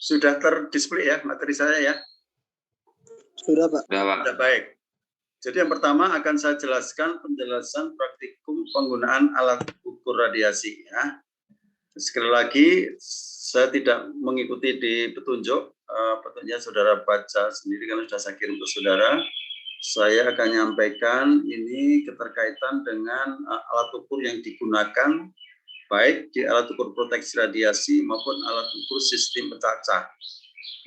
Sudah terdisplay ya materi saya ya? Sudah, Pak. Sudah, Pak. Sudah, baik. Jadi yang pertama akan saya jelaskan penjelasan praktikum penggunaan alat ukur radiasi ya. Sekali lagi saya tidak mengikuti di petunjuk, petunjuknya saudara baca sendiri karena sudah saya kirim ke saudara. Saya akan menyampaikan ini keterkaitan dengan alat ukur yang digunakan baik di alat ukur proteksi radiasi maupun alat ukur sistem pencacah.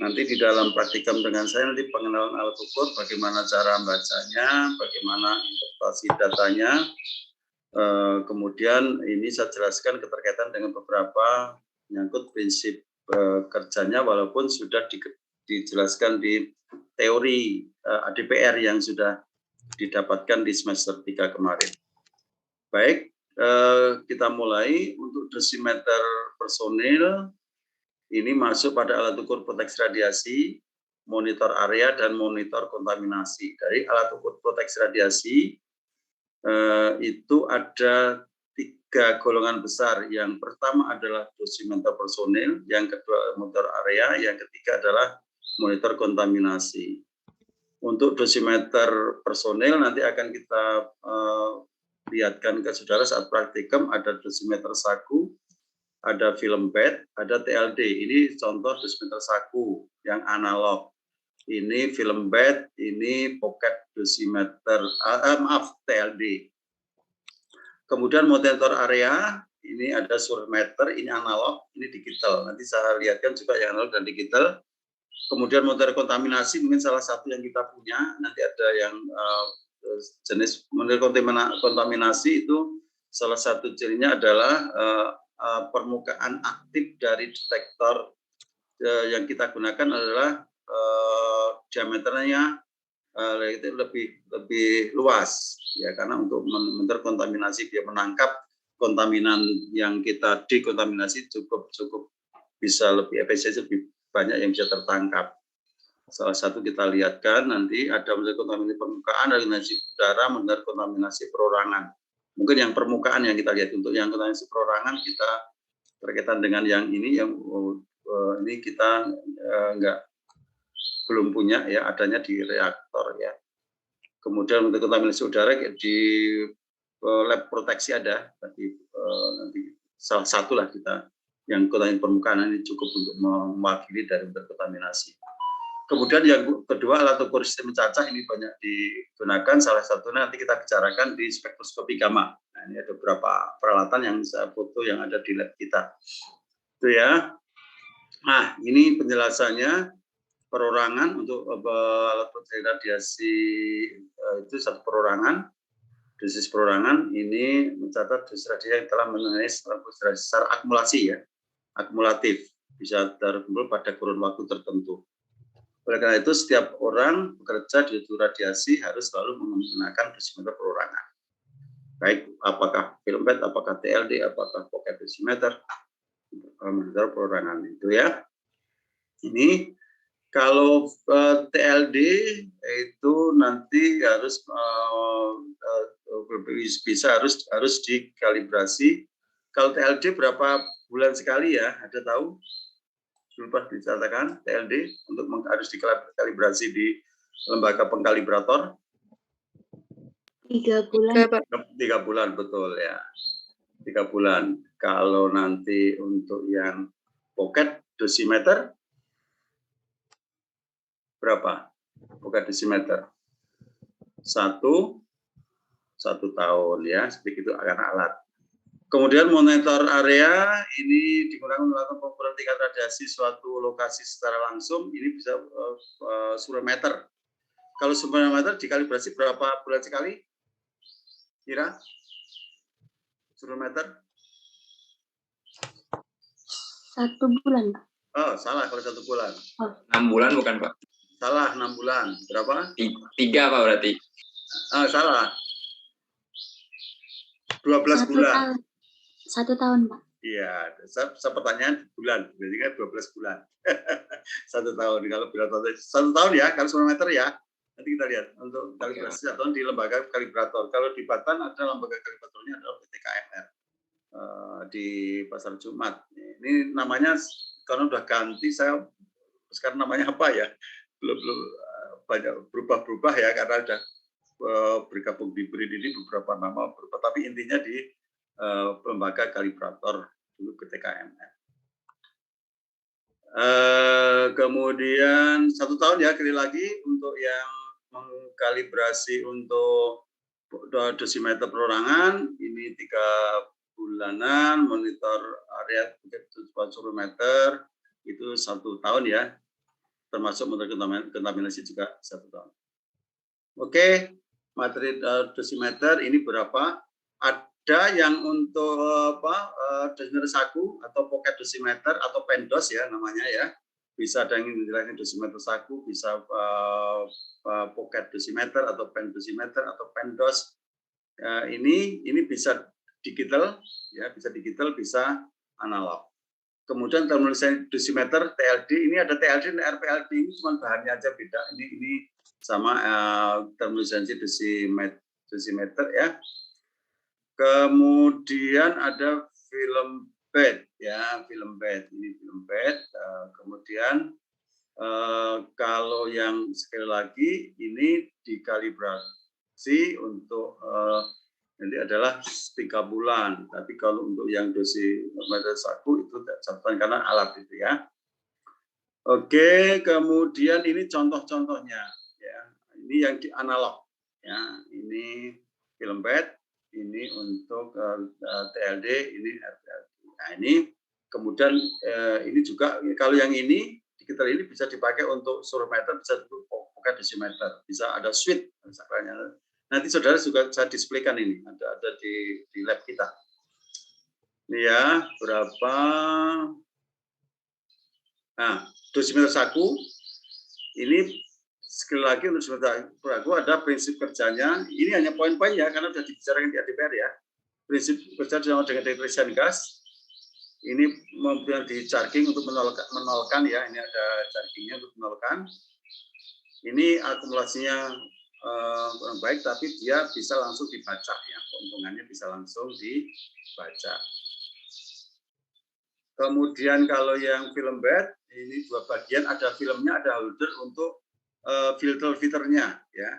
Nanti di dalam praktikum dengan saya nanti pengenalan alat ukur, bagaimana cara membacanya, bagaimana interpretasi datanya. Kemudian ini saya jelaskan keterkaitan dengan beberapa menyangkut prinsip kerjanya, walaupun sudah dijelaskan di teori ADPR yang sudah didapatkan di semester 3 kemarin. Baik, kita mulai. Untuk dosimeter personil ini masuk pada alat ukur proteksi radiasi, monitor area, dan monitor kontaminasi. Dari alat ukur proteksi radiasi itu ada 3 golongan besar. Yang pertama adalah dosimeter personil, yang kedua monitor area, yang ketiga adalah monitor kontaminasi. Untuk dosimeter personil nanti akan kita lihatkan ke saudara saat praktikum. Ada dosimeter saku, ada film bed, ada TLD. Ini contoh dosimeter saku yang analog. Ini film bed, ini pocket dosimeter, TLD. Kemudian monitor area, ini ada surmeter, ini analog, ini digital. Nanti saya lihatkan juga yang analog dan digital. Kemudian monitor kontaminasi mungkin salah satu yang kita punya. Nanti ada yang jenis monitor kontaminasi itu salah satu cirinya adalah permukaan aktif dari detektor yang kita gunakan adalah diameternya lebih luas ya, karena untuk monitor kontaminasi dia menangkap kontaminan yang kita dekontaminasi cukup bisa lebih efisien, lebih banyak yang bisa tertangkap. Salah satu kita lihatkan nanti ada monitor kontaminasi permukaan, kontaminasi udara, monitor kontaminasi perorangan. Mungkin yang permukaan yang kita lihat. Untuk yang kontaminasi perorangan kita berkaitan dengan yang ini, yang ini kita belum punya ya, adanya di reaktor ya. Kemudian untuk kontaminasi udara di lab proteksi ada, nanti salah satu lah kita yang kontaminasi permukaan ini cukup untuk mewakili dari kontaminasi. Kemudian yang kedua alat ukur sistem pencacah ini banyak digunakan, salah satunya nanti kita bicarakan di spektroskopi gamma. Nah, ini ada beberapa peralatan yang saya foto yang ada di lab kita. Itu ya. Nah, ini penjelasannya. Perorangan untuk alat proteksi radiasi itu satu perorangan. Dosis perorangan ini mencatat dosis radiasi yang telah mengenai secara akumulasi ya, akumulatif, bisa terkumpul pada kurun waktu tertentu. Oleh karena itu setiap orang bekerja di radiasi harus selalu menggunakan dosimeter perorangan. Baik apakah film bed, apakah TLD, apakah pocket dosimeter, monitor perorangan itu ya. Ini kalau TLD itu nanti harus harus dikalibrasi. Kalau TLD berapa bulan sekali ya? Ada tahu? Lupa dicatatkan TLD untuk harus dikalibrasi di lembaga pengkalibrator. 3 bulan. 3 bulan betul ya. 3 bulan. Kalau nanti untuk yang pocket dosimeter berapa? Pocket dosimeter 1 tahun ya, seperti itu akan alat. Kemudian monitor area ini digunakan melakukan pengukuran tingkat radiasi suatu lokasi secara langsung. Ini bisa surmeter. Kalau surmeter dikalibrasi berapa bulan sekali? Kira? Surmeter? 1 bulan, Pak. Oh, salah kalau 1 bulan. 6 bulan bukan, Pak? Salah, 6 bulan. Berapa? 3, Pak, berarti. Salah. 12 bulan. 1 tahun, Pak. Iya, saya pertanyaan bulan, berarti kan 12 bulan. 1 tahun, kalau berapa tahun? 1 tahun ya, kalau surmeter ya. Nanti kita lihat untuk kalibrasi 1 tahun di lembaga kalibrator. Kalau di Batan ada lembaga kalibratornya adalah PT KMR di Pasar Jumat. Ini namanya karena udah ganti, saya sekarang namanya apa ya, belum banyak berubah-berubah ya, karena ada bergabung di BRIN ini beberapa nama berubah, tapi intinya di lembaga kalibrator dulu PTKMM. Kemudian 1 tahun ya, sekali lagi untuk yang mengkalibrasi untuk dosimeter perorangan ini 3 bulanan, monitor area surometer itu 1 tahun ya, termasuk monitor kontaminasi juga 1 tahun. Oke, materi dosimeter ini berapa? Ada yang untuk dosimeter saku atau pocket dosimeter atau pendos ya namanya ya. Bisa ada yang menjelaskan dosimeter saku, bisa pocket dosimeter atau pen dosimeter atau pendos. Ini bisa digital ya, bisa digital, bisa analog. Kemudian termometer dosimeter TLD, ini ada TLD dan RPLD, ini cuma bahannya aja beda. Ini sama termometer dosimeter ya. Kemudian ada film bed ya, film bed ini film bed. Kemudian kalau yang sekali lagi ini dikalibrasi untuk nanti adalah 3 bulan. Tapi kalau untuk yang dosimeter saku itu catatan karena alat itu ya. Oke, kemudian ini contoh-contohnya ya. Ini yang di analog ya. Ini film bed, ini untuk TLD, ini RPLD. Nah, ini kemudian ini juga kalau yang ini digital ini bisa dipakai untuk surometer, bisa untuk pocket dosimeter, bisa ada suite misalnya. Nanti saudara juga saya displaykan ini, ada di lab kita. Ini ya, berapa? Nah, dosimeter saku ini sekali lagi untuk dosimeter saku ada prinsip kerjanya. Ini hanya poin-poin ya, karena sudah dibicarakan di ADPR ya. Prinsip kerja sama dengan detection gas. Ini mempunyai di charging untuk menolkan ya. Ini ada chargingnya untuk menolkan. Ini akumulasinya kurang baik, tapi dia bisa langsung dibaca ya, keuntungannya bisa langsung dibaca. Kemudian kalau yang film bed ini 2 bagian, ada filmnya, ada holder untuk filternya ya.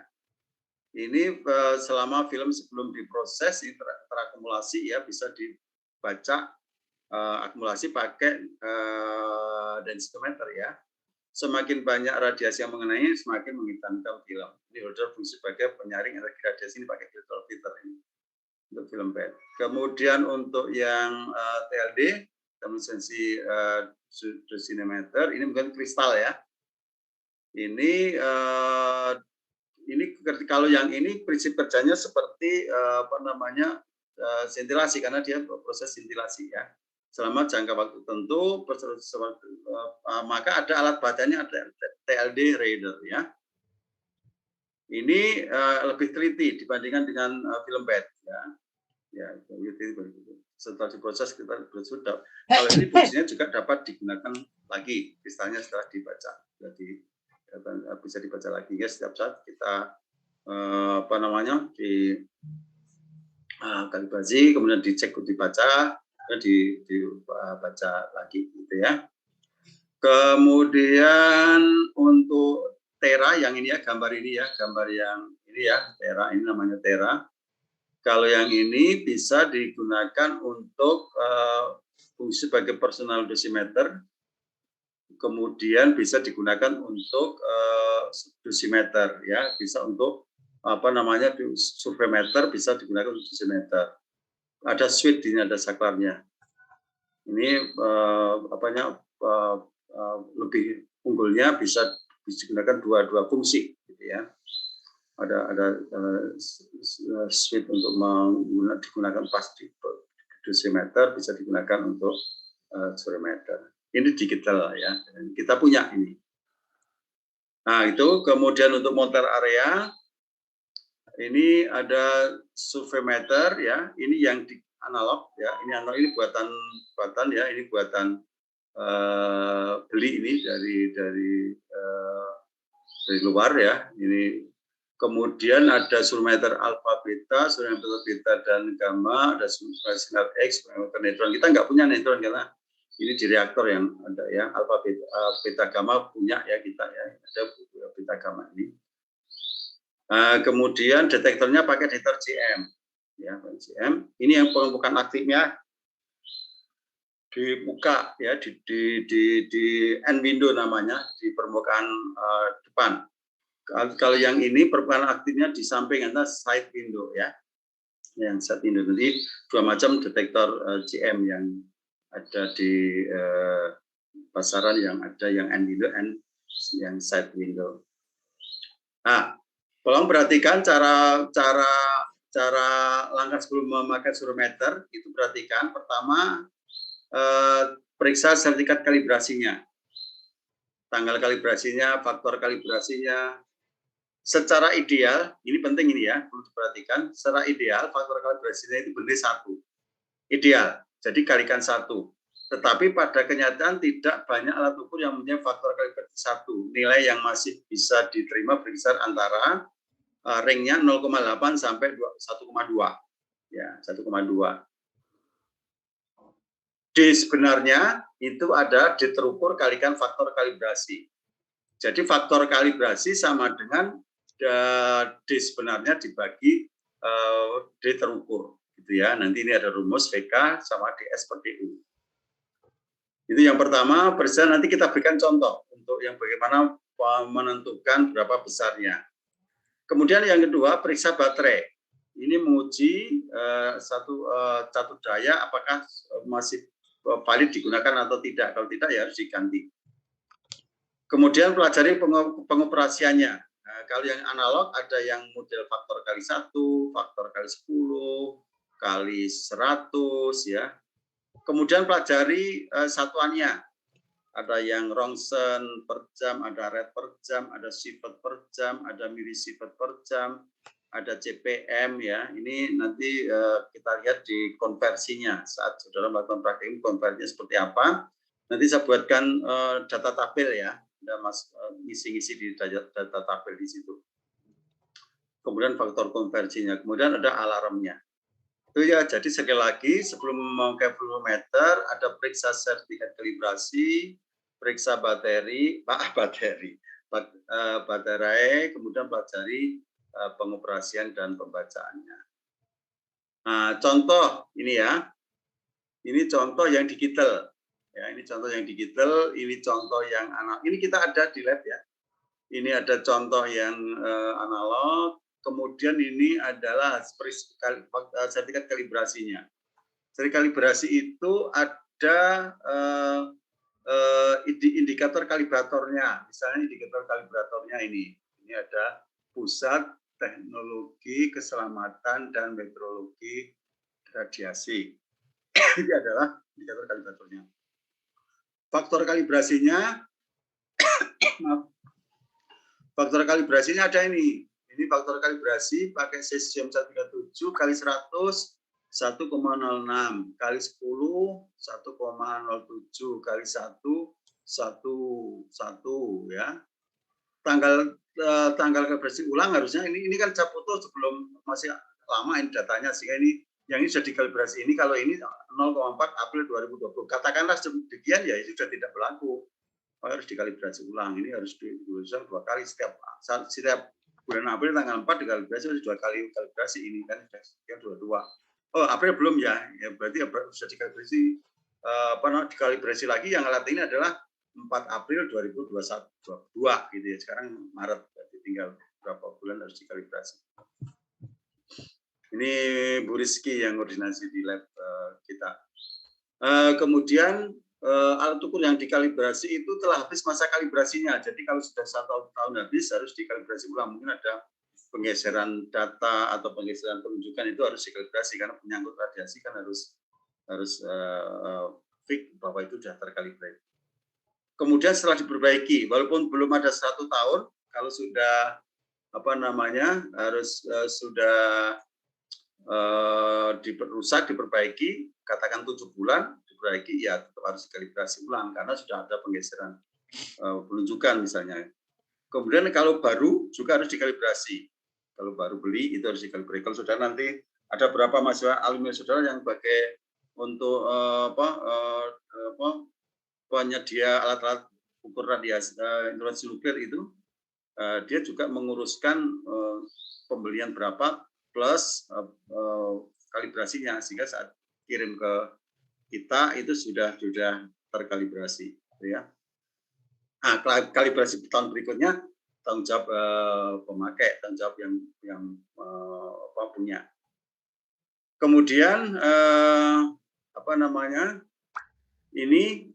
Ini selama film sebelum diproses ini terakumulasi ya, bisa dibaca akumulasi pakai densitometer ya. Semakin banyak radiasi yang mengenai, semakin menghitamkan film. Ini holder fungsi sebagai penyaring energi radiasi ini pakai filter ini untuk film bed. Kemudian untuk yang TLD, termosensi dosimeter, ini bukan kristal ya. Ini kalau yang ini prinsip kerjanya seperti sentilasi, karena dia proses sentilasi ya. Selama jangka waktu tertentu, maka ada alat bacanya, ada TLD reader ya. Ini lebih teliti dibandingkan dengan film bed ya. Ya, setelah diproses kita sudah. Kalau ini fungsinya juga dapat digunakan lagi, kristalnya setelah dibaca. Jadi bisa dibaca lagi ya, setiap saat kita kalibrasi, kemudian dicek untuk dibaca, dibaca lagi gitu ya. Kemudian untuk tera yang ini ya, gambar ini ya, gambar yang ini ya, tera ini namanya tera. Kalau yang ini bisa digunakan untuk fungsi sebagai personal dosimeter, kemudian bisa digunakan untuk dosimeter ya, bisa untuk surveimeter, bisa digunakan untuk dosimeter. Ada suite ini, ada saklarnya. Ini lebih unggulnya bisa digunakan dua fungsi gitu ya. Ada suite untuk digunakan pas di dosimeter, bisa digunakan untuk surveimeter. Ini digital ya, kita punya ini. Nah itu kemudian untuk monitor area, ini ada surveimeter ya, ini yang di analog ya, ini analog, ini buatan ya, ini buatan beli ini dari luar ya. Ini kemudian ada surveimeter alfa beta, surveimeter beta dan gamma, ada surveimeter sinar X, surveimeter neutron. Kita nggak punya neutron karena Ini di reaktor yang ada ya, alfa beta gamma punya ya kita ya, ada beta gamma ini. Kemudian detektornya pakai detektor CM, ya CM. Ini yang pengembukan aktifnya di muka ya, di end window namanya, di permukaan depan. Kalau yang ini permukaan aktifnya di samping atau side window ya, yang side window. Jadi dua macam detektor CM yang ada di pasaran, yang ada yang end window and yang side window. Nah, tolong perhatikan cara langkah sebelum memakai surometer itu. Perhatikan pertama, periksa sertifikat kalibrasinya, tanggal kalibrasinya, faktor kalibrasinya. Secara ideal, ini penting ini ya, perlu diperhatikan. Secara ideal faktor kalibrasinya itu benar 1, ideal. Jadi kalikan 1. Tetapi pada kenyataan tidak banyak alat ukur yang mempunyai faktor kalibrasi 1. Nilai yang masih bisa diterima berkisar antara ringnya 0,8 sampai 1,2. Ya, 1,2. D sebenarnya itu ada D terukur kalikan faktor kalibrasi. Jadi faktor kalibrasi sama dengan D sebenarnya dibagi D terukur, gitu ya. Nanti ini ada rumus VK sama DS per DU. Itu yang pertama. Nanti kita berikan contoh untuk yang bagaimana menentukan berapa besarnya. Kemudian yang kedua, periksa baterai. Ini menguji satu daya apakah masih valid digunakan atau tidak. Kalau tidak ya harus diganti. Kemudian pelajari pengoperasiannya. Nah, kalau yang analog ada yang model faktor kali 1, faktor kali 10, kali 100 ya. Kemudian pelajari satuannya. Ada yang rongsen per jam, ada rad per jam, ada sievert per jam, ada milisievert per jam, ada CPM ya. Ini nanti kita lihat di konversinya saat saudara melakukan praktik, konversinya seperti apa. Nanti saya buatkan data tabel ya. Ada ngisi-ngisi di data tabel di situ. Kemudian faktor konversinya, kemudian ada alarmnya. Itu ya, jadi sekali lagi sebelum memakai fluorometer ada periksa sertifikat kalibrasi, periksa baterai, kemudian pelajari pengoperasian dan pembacaannya. Nah, contoh ini ya, ini contoh yang digital. Ya, ini contoh yang digital, ini contoh yang analog. Ini kita ada di lab ya. Ini ada contoh yang analog, kemudian ini adalah sertifikat kalibrasinya. Sertifikat kalibrasi itu ada indikator kalibratornya. Misalnya indikator kalibratornya ini ada Pusat Teknologi Keselamatan dan Metrologi Radiasi. Ini adalah indikator kalibratornya. Faktor kalibrasinya, faktor kalibrasinya ada ini. Ini faktor kalibrasi pakai cesium 137 kali 100 1,06 kali 10 1,07 kali 1 1 ya. Tanggal kalibrasi ulang harusnya ini kan saya foto sebelum, masih lama ini datanya, sehingga ini yang ini sudah dikalibrasi. Ini kalau ini 0,4 April 2020. Katakanlah demikian ya, itu sudah tidak berlaku. Harus dikalibrasi ulang. Ini harus diulang 2 kali setiap bulan April tanggal 4 dikalibrasi, harus 2 kali kalibrasi. Ini kan sudah 22. Oh, April belum ya. Ya berarti sudah dikalibrasi dikalibrasi lagi. Yang alat ini adalah 4 April 2022 gitu ya. Sekarang Maret, berarti tinggal berapa bulan harus dikalibrasi. Ini Bu Rizky yang koordinasi di lab kita. Kemudian alat ukur yang dikalibrasi itu telah habis masa kalibrasinya. Jadi kalau sudah 1 tahun habis harus dikalibrasi ulang. Mungkin ada penggeseran data atau penggeseran penunjukan, itu harus dikalibrasi karena menyangkut radiasi kan harus fix bahwa itu sudah terkalibrasi. Kemudian setelah diperbaiki, walaupun belum ada 1 tahun, kalau sudah harus sudah dirusak, diperbaiki, katakan 7 bulan diperbaiki, ya tetap harus dikalibrasi ulang karena sudah ada penggeseran penunjukan misalnya. Kemudian kalau baru juga harus dikalibrasi. Kalau baru beli itu harus dikalibrasi. Kalau sudah nanti ada berapa mahasiswa alumni saudara yang pakai penyedia alat-alat ukur radiasi nuklir itu, dia juga menguruskan pembelian berapa plus kalibrasinya, sehingga saat kirim ke kita itu sudah terkalibrasi, ya. Nah, kalibrasi tahun berikutnya tanggung jawab pemakai, tanggung jawab yang punya. Kemudian ini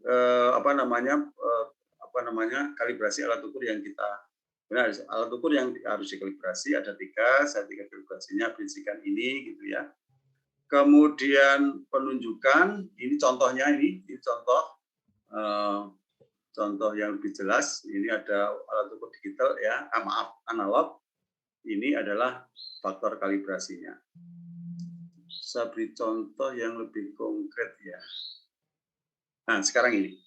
kalibrasi alat ukur yang kita alat ukur yang harus dikalibrasi ada 3, saya 3 kalibrasinya bisikan ini gitu ya. Kemudian penunjukan, ini contohnya ini contoh yang lebih jelas. Ini ada alat ukur digital ya, analog. Ini adalah faktor kalibrasinya. Saya beri contoh yang lebih konkret ya. Nah, sekarang ini.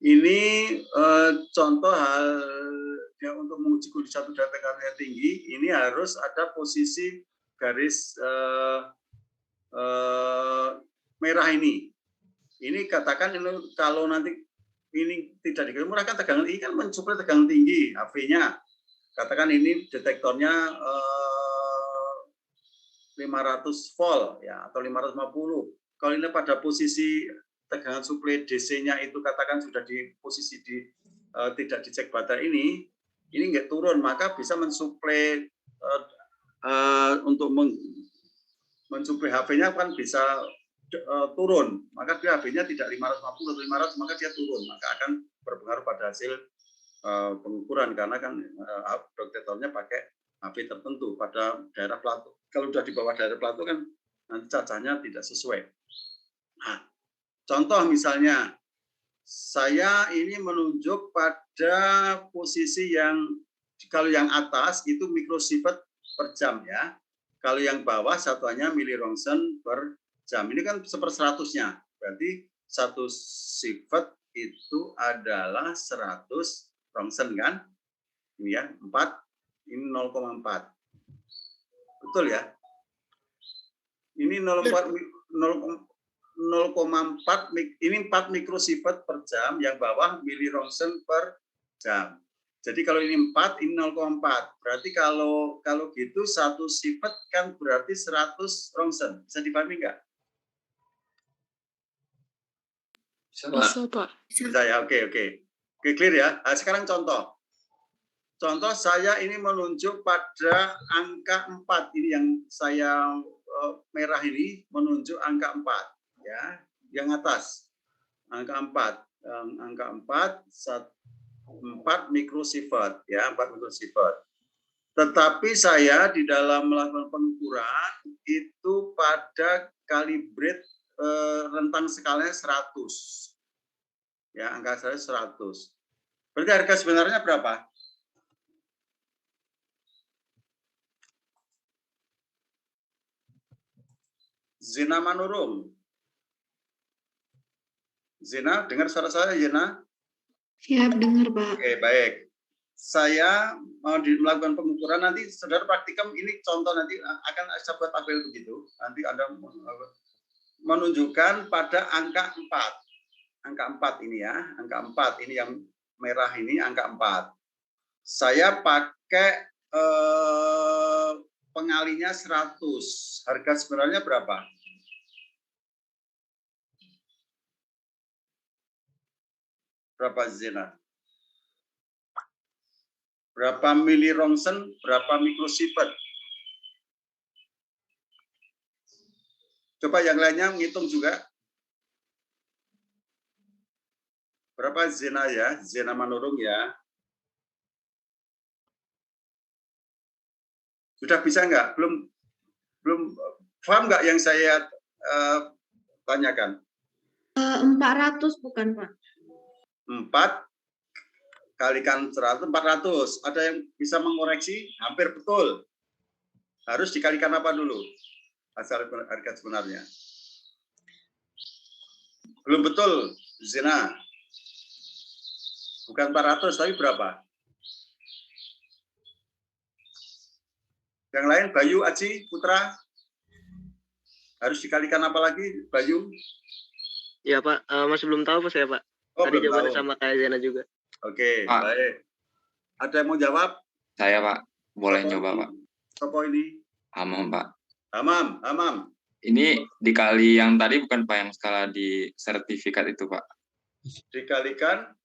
Ini contoh hal yang untuk menguji kondisi satu daya tekanannya tinggi, ini harus ada posisi garis merah ini. Ini katakan kalau nanti ini tidak dikalibrasi, tegangan ini kan mensuplai tegangan tinggi, HV-nya. Katakan ini detektornya 500 volt ya atau 550. Kalau ini pada posisi tegangan suplai DC-nya itu katakan sudah di posisi tidak dicek baterai ini nggak turun, maka bisa mensuplai untuk mensuplai HV-nya kan bisa turun, maka dia HV-nya tidak 550 atau 500, maka dia turun, maka akan berpengaruh pada hasil pengukuran karena kan detektornya pakai HV tertentu pada daerah plato. Kalau sudah di bawah daerah plato kan nanti cacahnya tidak sesuai. Nah, contoh misalnya saya ini menunjuk pada posisi yang kalau yang atas itu mikrosievert per jam ya. Kalau yang bawah satuannya milirongsen per jam. Ini kan 1/100-nya. Berarti 1 sievert itu adalah 100 rongsen kan? Ini ya, 4, ini 0,4. Betul ya? Ini 0,4 ini 4 mikrosievert per jam, yang bawah milirongsen per jam. Jadi kalau ini 4, ini 0,4. Berarti kalau gitu 1 sievert kan berarti 100 rongsen. Bisa dipahami nggak? Bisa, Pak. Bisa ya, oke, clear ya. Nah, sekarang contoh saya ini menunjuk pada angka 4. Ini yang saya merah ini menunjuk angka 4 ya, yang atas angka 4. Angka 4 mikrosievert ya, 4 mikrosievert. Tetapi saya di dalam melakukan pengukuran itu pada kalibrate rentang skalanya 100. Ya, angka saya 100. Berarti harga sebenarnya berapa? Zena Manurung. Zena, dengar suara saya, Zena? Siap, dengar, Pak. Oke, baik. Saya mau melakukan pengukuran, nanti saudara praktikum ini contoh nanti akan saya buat tabel begitu. Nanti Anda menunjukkan pada angka 4. Angka 4 ini ya, angka 4 ini yang merah ini angka 4. Saya pakai pengalinya 100. Harga sebenarnya berapa? Berapa Zena? Berapa milirongsen, berapa mikrosievert? Coba yang lainnya menghitung juga. Berapa Zena ya? Zena Manurung ya. Sudah bisa nggak? Belum paham nggak yang saya tanyakan? 400 bukan, Pak? 4 kalikan 100, 400. Ada yang bisa mengoreksi? Hampir betul. Harus dikalikan apa dulu? Asal harga sebenarnya. Belum betul, Zena. Bukan 400, tapi berapa? Yang lain, Bayu, Aji, Putra? Harus dikalikan apa lagi, Bayu? Iya Pak, masih belum tahu Pak saya Pak. Oh, Tadi belum jawabannya tahu. sama kayak Zena juga. Oke, Pak. baik. Ada yang mau jawab? Saya, Pak. Boleh Sopo nyoba, ini? Pak. Sopo ini? Hamam, Pak. Hamam. Ini dikali yang tadi bukan Pak, yang skala di sertifikat itu, Pak. Dikalikan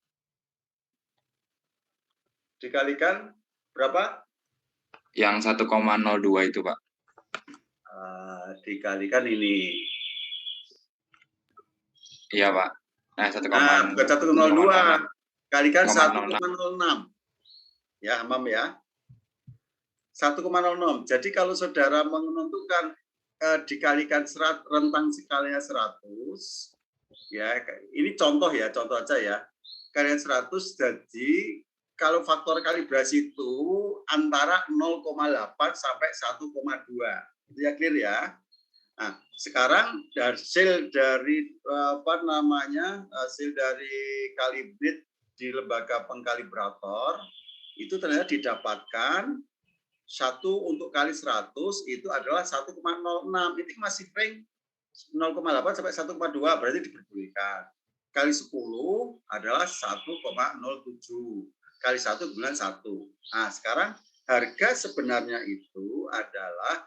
berapa? Yang 1,02 itu, Pak. Dikalikan ini. Iya, Pak. Nah, 1,02. Nah, bukan 1,02. Kalikan 1,06. Ya, Hamam ya. 1,06. Jadi kalau saudara menentukan dikalikan rentang skalanya 100, ya ini contoh aja ya. Kalian 100, jadi kalau faktor kalibrasi itu antara 0,8 sampai 1,2. Itu ya clear ya. Nah, sekarang hasil dari hasil dari kalibrate di lembaga pengkalibrator itu ternyata didapatkan 1 untuk kali 100 itu adalah 1,06. Ini masih range 0,8 sampai 1,2, berarti diperbolehkan. Kali 10 adalah 1,07. Kali 1 bulan 1. Nah, sekarang harga sebenarnya itu adalah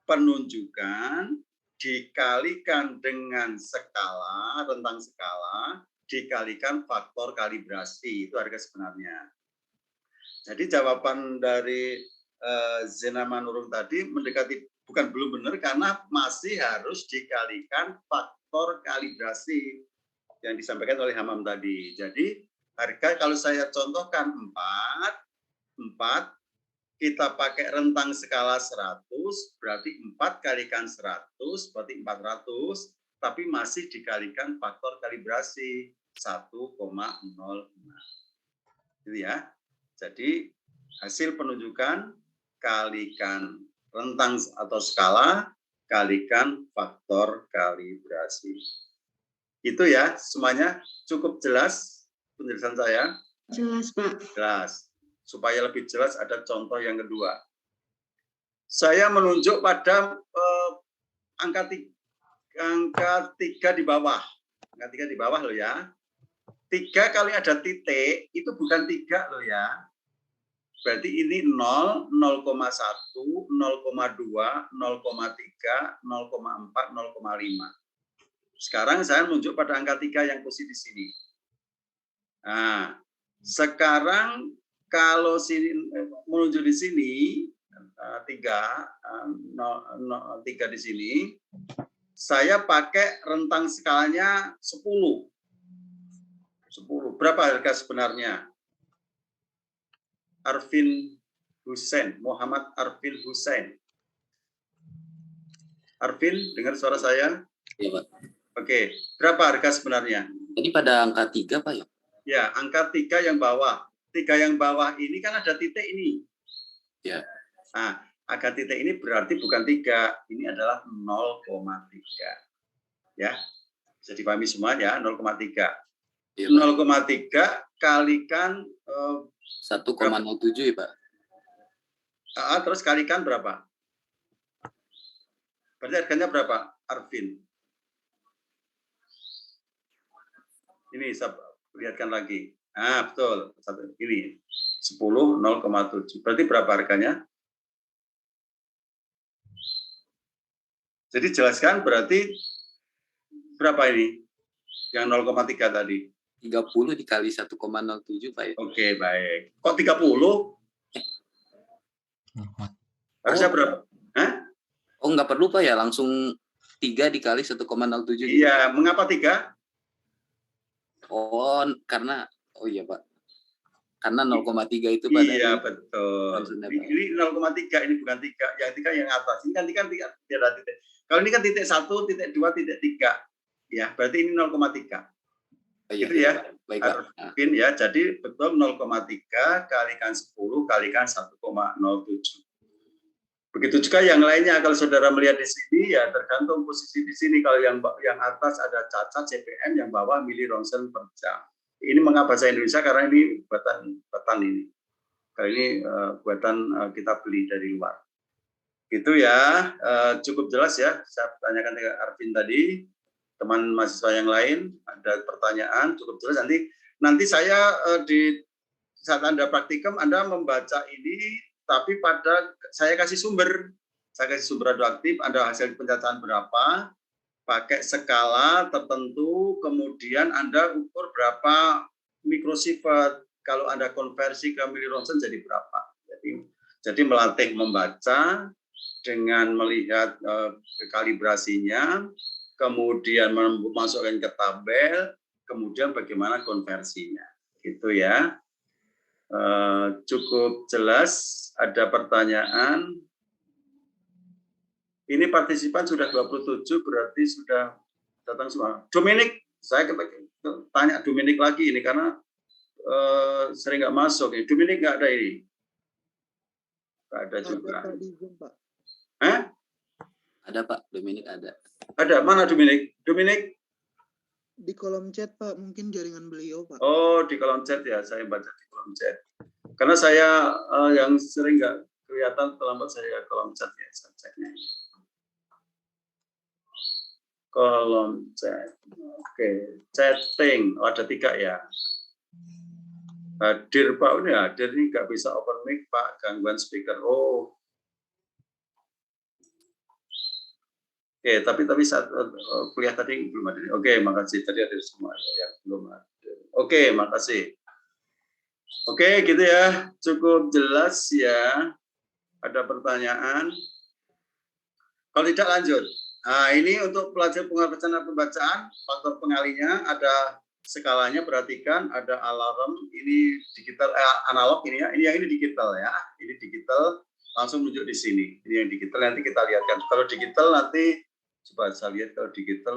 penunjukan dikalikan dengan skala, rentang skala, dikalikan faktor kalibrasi. Itu harga sebenarnya. Jadi jawaban dari Zena Manurung tadi mendekati, bukan belum benar, karena masih harus dikalikan faktor kalibrasi yang disampaikan oleh Hamam tadi. Jadi harga kalau saya contohkan 4, kita pakai rentang skala 100, berarti 4 kalikan 100, berarti 400, tapi masih dikalikan faktor kalibrasi 1,06. Gitu ya. Jadi hasil penunjukan kalikan rentang atau skala, kalikan faktor kalibrasi. Itu ya, semuanya cukup jelas penjelasan saya? Jelas, Pak. Jelas. Supaya lebih jelas ada contoh yang kedua. Saya menunjuk pada angka 3 di bawah. Angka 3 di bawah loh ya. 3 kali ada titik, itu bukan 3 loh ya. Berarti ini 0, 0,1, 0,2, 0,3, 0,4, 0,5. Sekarang saya menunjuk pada angka 3 yang posisi di sini. Nah, sekarang kalau sini menunjuk di sini 3 di sini, saya pakai rentang skalanya 10. Berapa harga sebenarnya? Arvin Hussein, Muhammad Arvin Hussein. Arvin, dengar suara saya? Iya, Pak. Oke, berapa harga sebenarnya? Ini pada angka 3, Pak ya? Ya, angka 3 yang bawah. 3 yang bawah ini kan ada titik ini. Ya. Nah, angka titik ini berarti bukan 3, ini adalah 0,3. Ya, bisa dipahami semua ya, 0,3. Ya, 0,3 kalikan 1,07 ya, Pak. Terus kalikan berapa? Berarti harganya berapa, Arvin? Ini saya lihatkan lagi. Betul. Ini 10, 0,7. Berarti berapa harganya? Jadi jelaskan berarti berapa ini? Yang 0,3 tadi. 30 dikali 1,07, Pak ya. Oke, baik. Kok 30? Harusnya berapa? Hah? Oh, nggak perlu, Pak ya, langsung 3 dikali 1,07. Iya, mengapa 3? Oh, karena iya, Pak. Karena 0,3 itu Pak. Iya, betul. Ini 0,3, ini bukan 3. Yang 3 yang atas. Ini kan tiga titik. Kalau ini kan titik 1, titik 2, titik 3. Ya, berarti ini 0,3. Iya, gitu ya. Baik, Pak. Mungkin ya, jadi betul 0,3 kalikan 10 kalikan 1,07. Begitu juga yang lainnya, kalau saudara melihat di sini ya tergantung posisi di sini. Kalau yang atas ada cacat CPM, yang bawah mili ronsen per jam. Ini mengapa bahasa Indonesia karena ini buatan ini. Kalau ini buatan kita beli dari luar. Gitu ya, cukup jelas ya. Saya tanyakan ke Arvin tadi, teman mahasiswa yang lain ada pertanyaan, cukup jelas. Nanti saya di saat Anda praktikum, Anda membaca ini, tapi saya kasih sumber radioaktif, Anda hasil pencacaan berapa, pakai skala tertentu, kemudian Anda ukur berapa mikrosifert, kalau Anda konversi ke milironsen jadi berapa. Jadi melatih membaca dengan melihat kalibrasinya, kemudian memasukkan ke tabel, kemudian bagaimana konversinya. Gitu ya. Cukup jelas. Ada pertanyaan? Ini partisipan sudah 27, berarti sudah datang semua. Dominik, saya tanya Dominik lagi ini karena sering nggak masuk. Dominik nggak ada ini. Nggak ada juga. Ada Pak, Dominik ada. Ada, mana Dominik? Dominik? Di kolom chat Pak, mungkin jaringan beliau Pak. Oh, di kolom chat ya, saya baca di kolom chat. Karena saya yang sering nggak kelihatan terlambat saya kolom chat ya, saya ceknya. Kolom chat, oke, chatting, ada 3 ya. Hadir Pak, ini hadir ini nggak bisa open mic Pak, gangguan speaker. Oh, oke, tapi saat kuliah tadi belum ada. Oke, makasih tadi ada semua yang belum ada. Oke, makasih. Oke, gitu ya, cukup jelas ya. Ada pertanyaan? Kalau tidak lanjut. Nah, ini untuk pelajaran penguasaan pembacaan, faktor pengalinya ada skalanya, perhatikan ada alarm, ini digital analog ini ya, ini digital ya, ini digital langsung menunjuk di sini, ini yang digital nanti kita lihatkan. Kalau digital nanti coba saya lihat kalau digital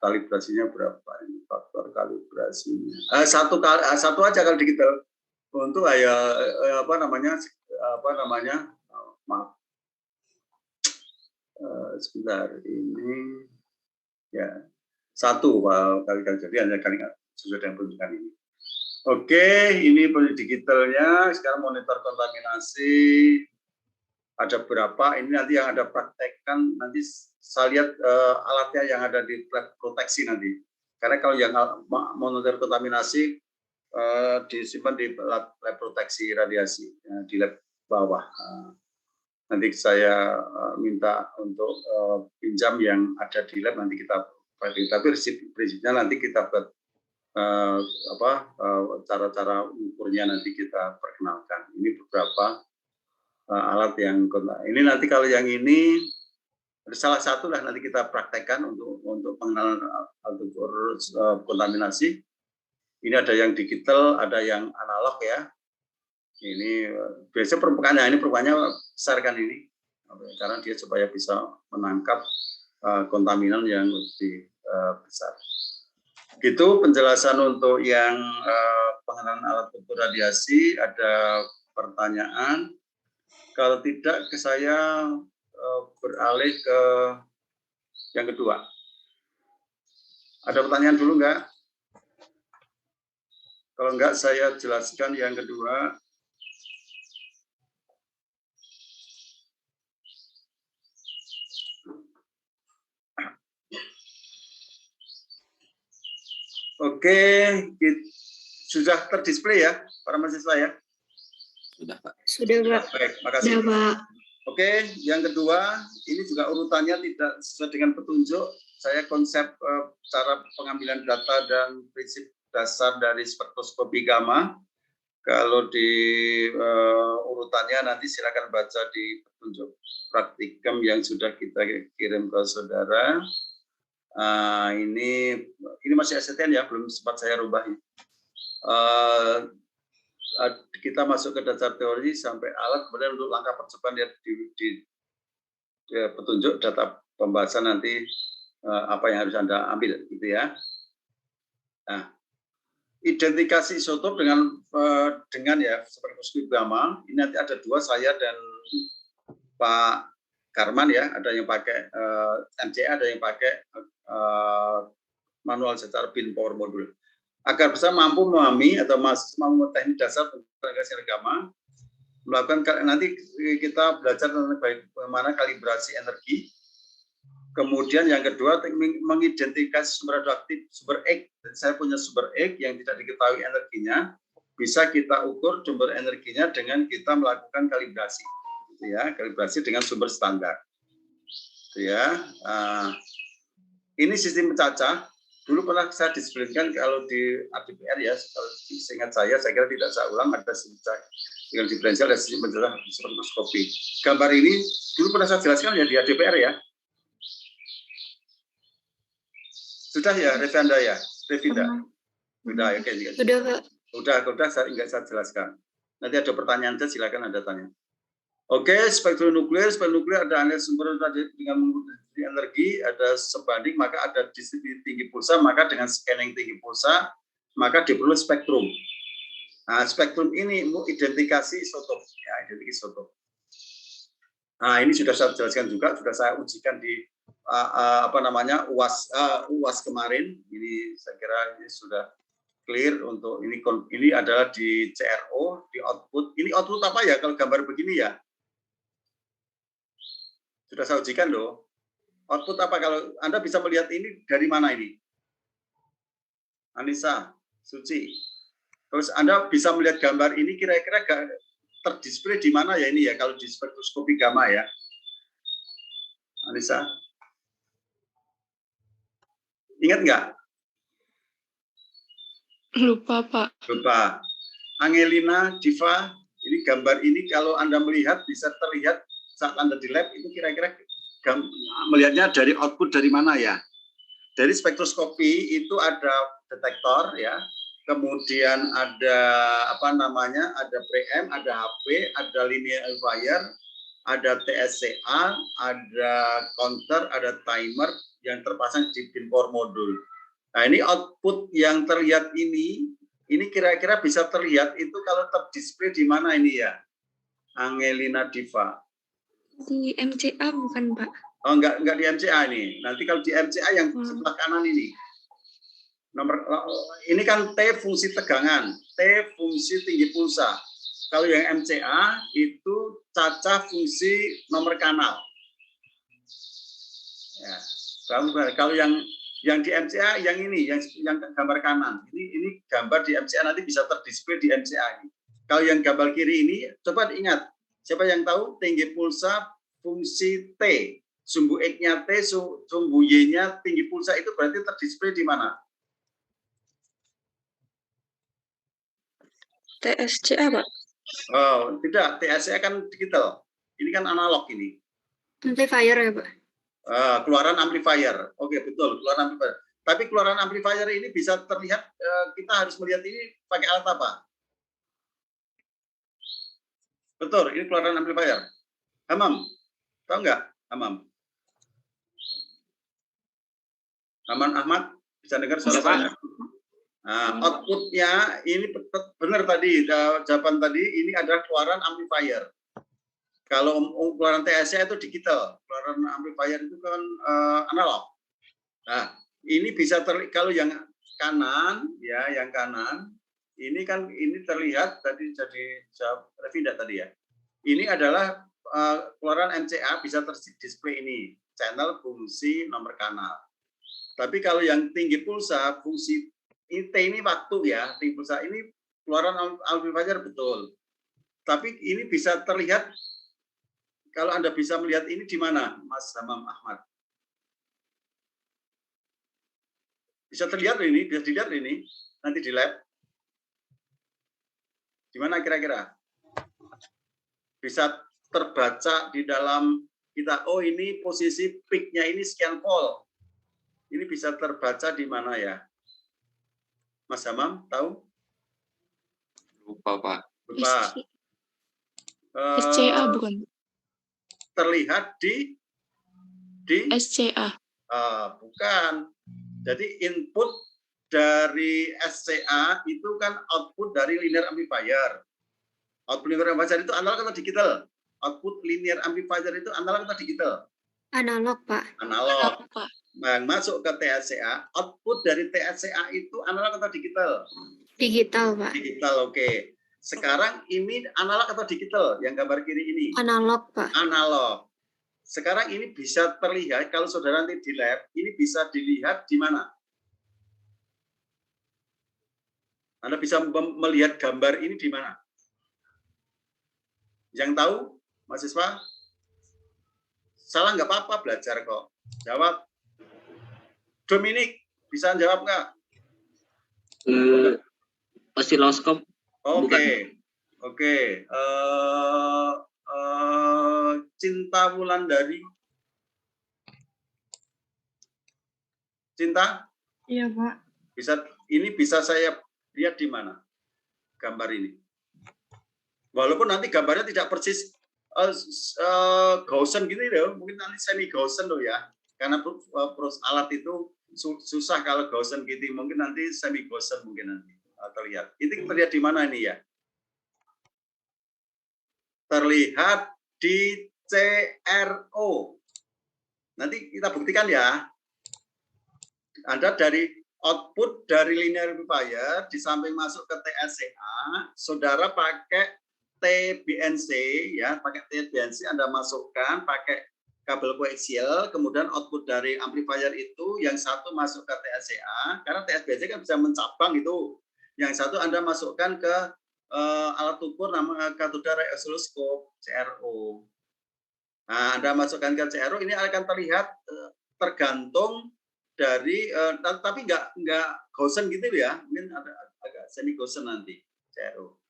kalibrasinya berapa ini faktor kalibrasinya. Satu aja kalau digital untuk apa namanya maaf. Sebentar ini ya 1 kali jadi hanya kali sesuai dengan peruntukan ini. Oke, ini digitalnya sekarang monitor kontaminasi ada berapa ini nanti yang ada praktekkan nanti saya lihat alatnya yang ada di lab proteksi nanti karena kalau yang monitor kontaminasi disimpan di lab proteksi radiasi di lab bawah. Nanti saya minta untuk pinjam yang ada di lab nanti kita tapi prinsipnya nanti kita buat cara-cara ukurnya nanti kita perkenalkan. Ini beberapa alat yang ini nanti kalau yang ini salah satu lah nanti kita praktekkan untuk pengenalan alat ukur kontaminasi. Ini ada yang digital, ada yang analog ya. Ini biasanya permukaannya besar kan ini karena dia supaya bisa menangkap kontaminan yang lebih besar. Gitu penjelasan untuk yang pengenalan alat ukur radiasi. Ada pertanyaan? Kalau tidak ke saya beralih ke yang kedua. Ada pertanyaan dulu enggak? Kalau enggak saya jelaskan yang kedua. Oke, sudah terdisplay ya para mahasiswa ya? Sudah Pak. Sudah Pak. Baik, makasih. Sudah Pak. Oke, yang kedua, ini juga urutannya tidak sesuai dengan petunjuk. Saya konsep cara pengambilan data dan prinsip dasar dari spektroskopi gamma. Kalau di urutannya nanti silakan baca di petunjuk praktikum yang sudah kita kirim ke saudara. Ini masih STN ya, belum sempat saya rubah. Kita masuk ke dasar teori sampai alat, kemudian untuk langkah percobaan ya di petunjuk data pembahasan nanti apa yang harus Anda ambil, gitu ya. Nah, identifikasi isotop dengan ya spektroskopi gamma. Ini nanti ada 2, saya dan Pak Karman ya, ada yang pakai MCA, ada yang pakai manual secara pin power modul. Agar bisa mampu memahami atau mampu teknik dasar tentang gamma, nanti kita belajar tentang bagaimana kalibrasi energi. Kemudian yang kedua, mengidentifikasi sumber radioaktif, sumber X. Saya punya sumber X yang tidak diketahui energinya, bisa kita ukur sumber energinya dengan kita melakukan kalibrasi, gitu ya, kalibrasi dengan sumber standar, gitu ya. Ini sistem cacah. Dulu pernah saya disiplinkan kalau di ADPR ya, kalau seingat saya kira tidak saya ulang, ada sistem dengan diferensial dan sistem penjelasan spektroskopi. Gambar ini dulu pernah saya jelaskan ya di ADPR ya. Sudah ya, Revanda ya, Revinda. Sudah, oke. Sudah, Pak. Udah saya jelaskan. Nanti ada pertanyaan, silakan Anda tanya. Oke, spektrum nuklir ada analisis sumber dengan menggunakan energi, ada sebanding, maka ada distribusi tinggi pulsa, maka dengan scanning tinggi pulsa, maka diperlukan spektrum. Nah, spektrum ini identifikasi isotop, ya, identifikasi isotop. Nah, ini sudah saya jelaskan juga, sudah saya ujikan di UAS kemarin. Ini saya kira ini sudah clear untuk ini adalah di CRO, di output. Ini output apa ya kalau gambar begini ya? Sudah saya ujikan loh. Output apa kalau Anda bisa melihat ini dari mana ini? Anissa, Suci. Terus Anda bisa melihat gambar ini kira-kira terdisplay di mana ya ini ya kalau di spektroskopi gamma ya? Anissa? Ingat nggak? Lupa, Pak. Lupa. Angelina, Diva, ini gambar ini kalau Anda melihat bisa terlihat saat Anda di lab itu kira-kira melihatnya dari output dari mana ya? Dari spektroskopi itu ada detektor ya, kemudian ada ada preamp, ada HP, ada linear amplifier, ada TSCA, ada counter, ada timer yang terpasang di pinpower modul. Nah, ini output yang terlihat ini kira-kira bisa terlihat itu kalau terdisplay di mana ini ya? Angelina Diva. Di MCA bukan, Pak? Oh, enggak di MCA ini. Nanti kalau di MCA yang sebelah kanan ini. Ini kan T fungsi tegangan, T fungsi tinggi pulsa. Kalau yang MCA itu cacah fungsi nomor kanal. Ya. Kalau yang di MCA yang ini, yang gambar kanan, ini gambar di MCA nanti bisa terdisplay di MCA ini. Kalau yang gambar kiri ini, coba diingat, siapa yang tahu tinggi pulsa fungsi T, sumbu X-nya T, sumbu Y-nya tinggi pulsa itu berarti terdisplay di mana? TSCA, Pak? Oh, tidak, TSCA kan digital. Ini kan analog ini. Amplifier ya, Pak? Keluaran amplifier. Oke, betul, keluaran amplifier. Tapi keluaran amplifier ini bisa terlihat, kita harus melihat ini pakai alat apa? Betul, ini keluaran amplifier. Hamam, tahu nggak? Hamam Ahmad, bisa dengar suara saya? Nah, outputnya ini benar tadi, jawaban tadi, ini adalah keluaran amplifier. Kalau keluaran TSC itu digital, keluaran amplifier itu kan analog. Nah, ini bisa kalau yang kanan ya, yang kanan ini kan ini terlihat tadi jadi Revinda tadi ya. Ini adalah keluaran MCA bisa terdisplay ini, channel fungsi nomor kanal. Tapi kalau yang tinggi pulsa fungsi T ini waktu ya, tinggi pulsa ini keluaran amplifier betul. Tapi ini bisa terlihat. Kalau Anda bisa melihat ini di mana, Mas Hamam Ahmad? Bisa terlihat ini, bisa dilihat ini, nanti di lab. Di mana kira-kira? Bisa terbaca di dalam kita, oh ini posisi peak-nya ini sekian volt. Ini bisa terbaca di mana ya? Mas Hamam, tahu? Lupa, Pak. Lupa. SCA bukan? Terlihat di SCA. Bukan. Jadi input dari SCA itu kan output dari linear amplifier. Output linear amplifier itu analog atau digital? Output linear amplifier itu analog atau digital? Analog, Pak. Analog. Pak. Nah, masuk ke TSCA, output dari TSCA itu analog atau digital? Digital, Pak. Digital, oke. Sekarang ini analog atau digital yang gambar kiri ini? Analog, Pak. Analog. Sekarang ini bisa terlihat, kalau saudara nanti di lab, ini bisa dilihat di mana? Anda bisa melihat gambar ini di mana? Yang tahu, mahasiswa? Salah nggak apa-apa, belajar kok. Jawab. Dominik, bisa jawab nggak? Osiloskop. Oke. Cinta Wulandari. Cinta? Iya, Pak. Bisa saya lihat di mana gambar ini? Walaupun nanti gambarnya tidak persis Gaussian gitu ya, mungkin nanti semi Gaussian loh ya. Karena alat itu susah kalau Gaussian gitu, mungkin nanti semi Gaussian mungkin nanti terlihat. Itu terlihat di mana ini ya? Terlihat di CRO. Nanti kita buktikan ya. Anda dari output dari linear amplifier di samping masuk ke TSCA, saudara pakai TBNC ya, pakai TBNC Anda masukkan pakai kabel koaksial, kemudian output dari amplifier itu yang satu masuk ke TSCA, karena TBNC kan bisa mencabang itu. Yang satu Anda masukkan ke alat ukur nama katoda ray oscilloscope CRO. Nah, Anda masukkan ke CRO, ini akan terlihat tergantung dari tapi nggak Gaussian gitu ya, mungkin ada agak semi Gaussian nanti CRO.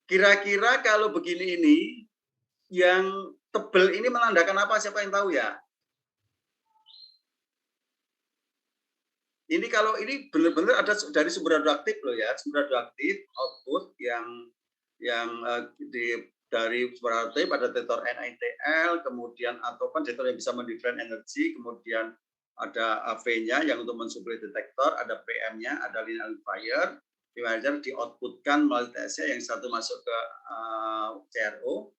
Kira-kira kalau begini ini yang tebel ini menandakan apa, siapa yang tahu ya? Ini kalau ini benar-benar ada dari sumber radioaktif loh ya, sumber radioaktif output yang dari sumber radioaktif ada detektor NiTl, kemudian atau kan detektor yang bisa mendifferent energi, kemudian ada AV-nya yang untuk mensuplai detektor, ada PM-nya, ada linear amplifier, di outputkan melalui TSC, yang satu masuk ke CRO.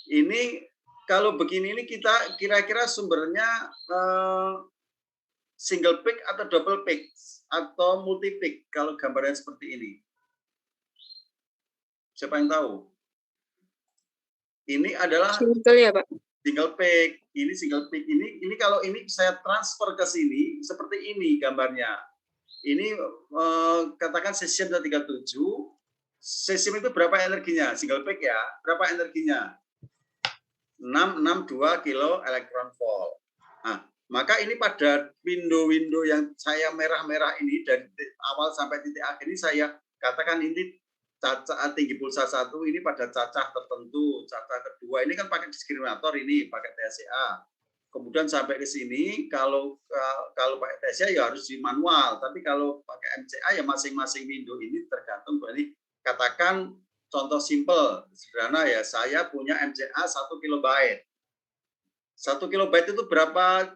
Ini kalau begini ini kita kira-kira sumbernya single peak atau double peak atau multi peak kalau gambarnya seperti ini. Siapa yang tahu? Ini adalah Single ya, Pak? single peak. Ini single peak ini kalau ini saya transfer ke sini seperti ini gambarnya. Ini katakan cesium 37. Cesium itu berapa energinya? Single peak ya. Berapa energinya? 662 kilo elektron volt. Nah, maka ini pada window-window yang saya merah-merah ini dari titik awal sampai titik akhir ini saya katakan ini cacah tinggi pulsa 1 ini pada cacah tertentu, cacah kedua ini kan pakai diskriminator ini, pakai TSCA. Kemudian sampai ke sini kalau pakai TSCA ya harus di manual, tapi kalau pakai MCA ya masing-masing window ini tergantung. Berarti katakan contoh simple, sederhana ya, saya punya MCA 1 kilobyte. 1 kilobyte itu berapa